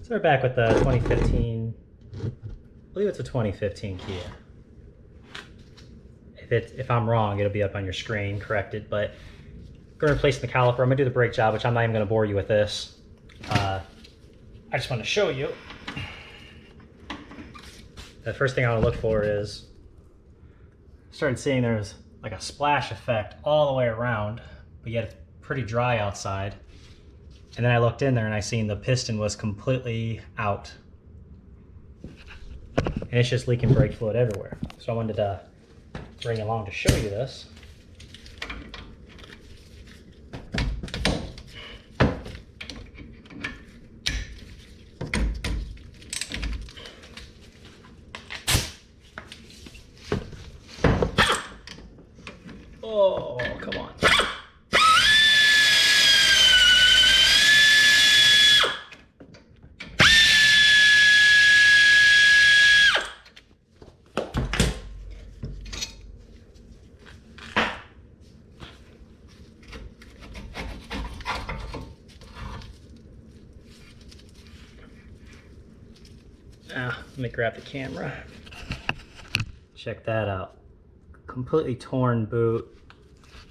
So we're back with the 2015, I believe it's a 2015 Kia. If I'm wrong, it'll be up on your screen, corrected, but I'm going to replace the caliper. I'm going to do the brake job, which I'm not even going to bore you with this. I just want to show you. The first thing I want to look for is, I started seeing there's like a splash effect all the way around, but yet it's pretty dry outside. And then I looked in there and I seen the piston was completely out. And it's just leaking brake fluid everywhere. So I wanted to bring along to show you this. Oh, come on. Let me grab the camera. Check that out. Completely torn boot.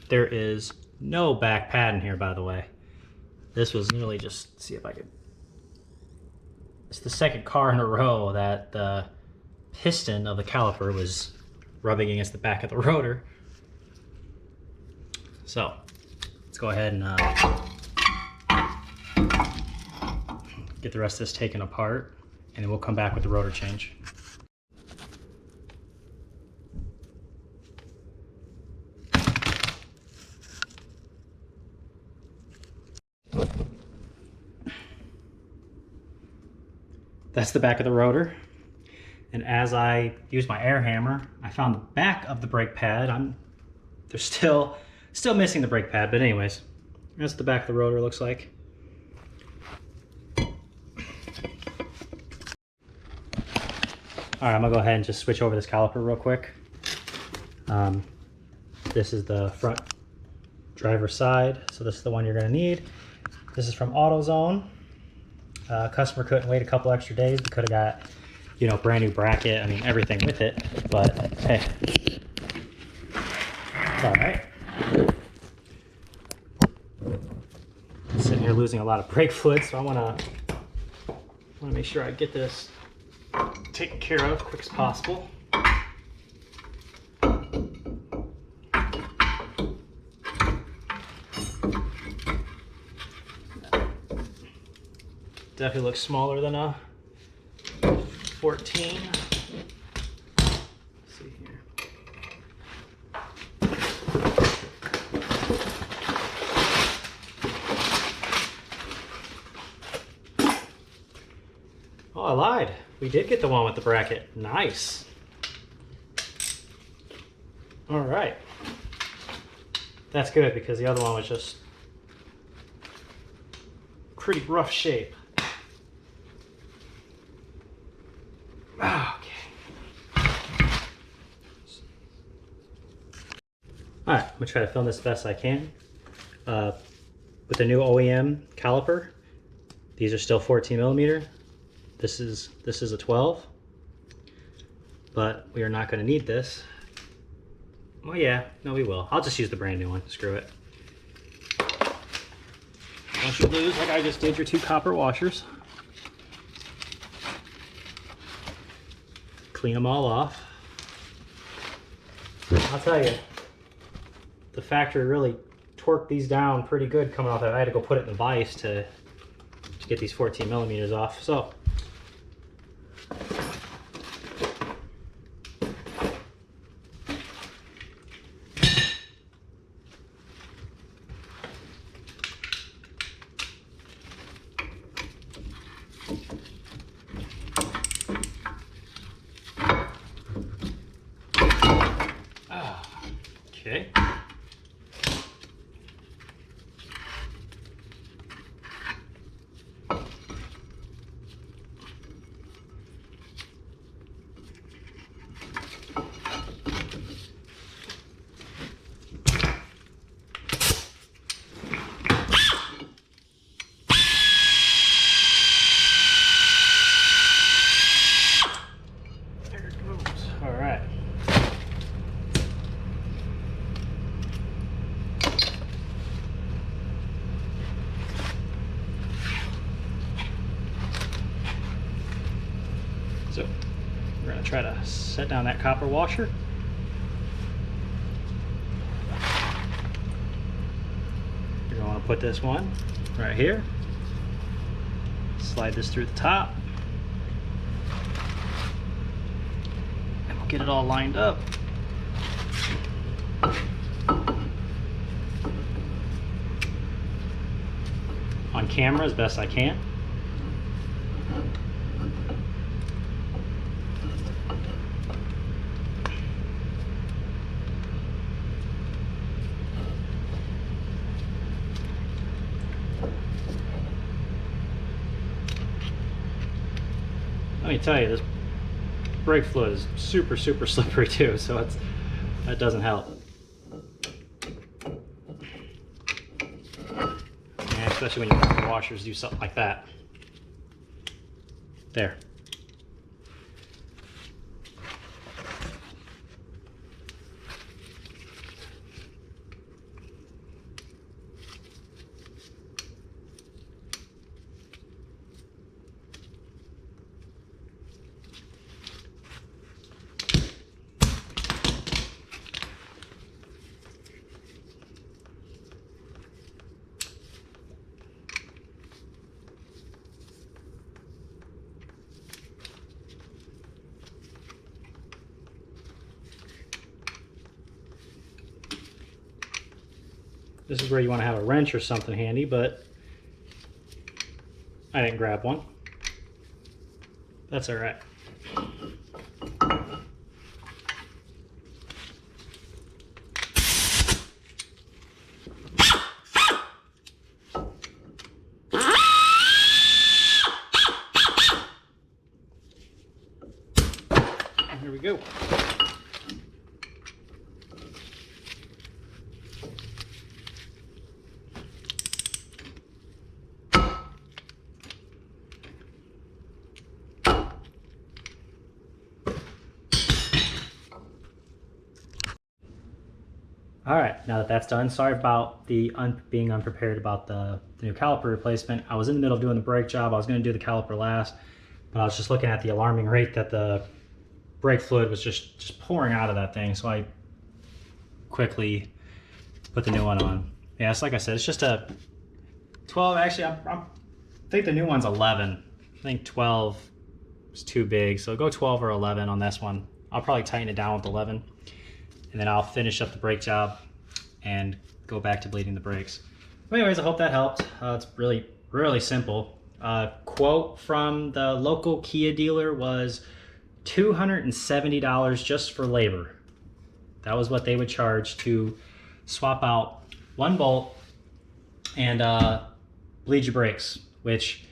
There is no back pad in here, by the way. This was literally just, see if I could. It's the second car in a row that the piston of the caliper was rubbing against the back of the rotor. So let's go ahead and get the rest of this taken apart, and then we'll come back with the rotor change. That's the back of the rotor. And as I use my air hammer, I found the back of the brake pad. They're still missing the brake pad, but anyways, that's the back of the rotor looks like. All right, I'm gonna go ahead and just switch over this caliper real quick. This is the front driver's side, so this is the one you're gonna need. This is from AutoZone. Customer couldn't wait a couple extra days. We could have got, you know, brand new bracket. I mean, everything with it. But hey, it's all right. I'm sitting here losing a lot of brake fluid, so I want to make sure I get this taken care of as quick as possible. Definitely looks smaller than a 14. Let's see here. Oh, I lied. We did get the one with the bracket. Nice. All right. That's good because the other one was just pretty rough shape. Alright, I'm going to try to film this best I can. With the new OEM caliper, these are still 14 millimeter. This is a 12. But we are not going to need this. Well, yeah, no, we will. I'll just use the brand new one. Screw it. Don't you lose like I just did your 2 copper washers. Clean them all off. I'll tell you, the factory really torqued these down pretty good coming off. I had to go put it in the vise to get these 14 millimeters off. So okay. So we're gonna try to set down that copper washer. You're gonna wanna put this one right here. Slide this through the top. And we'll get it all lined up. On camera as best I can. Let me tell you, this brake fluid is super slippery too, so that doesn't help. And especially when your washers do something like that. There. This is where you want to have a wrench or something handy, but I didn't grab one. That's all right. Here we go. All right, now that that's done, sorry about the being unprepared about the new caliper replacement. I was in the middle of doing the brake job. I was going to do the caliper last, but I was just looking at the alarming rate that the brake fluid was just pouring out of that thing, so I quickly put the new one on. Yeah, it's like I said, it's just a 12. Actually, I think the new one's 11. I think 12 is too big, so go 12 or 11 on this one. I'll probably tighten it down with 11. And then I'll finish up the brake job and go back to bleeding the brakes. But anyways, I hope that helped. It's really simple. Quote from the local Kia dealer was $270 just for labor. That was what they would charge to swap out one bolt and bleed your brakes, which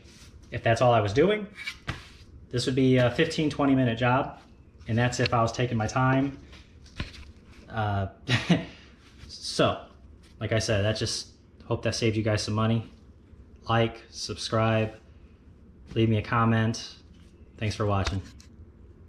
if that's all I was doing, this would be a 15-20 minute job. And that's if I was taking my time. So, like I said, hope that saved you guys some money. Like, subscribe, leave me a comment. Thanks for watching.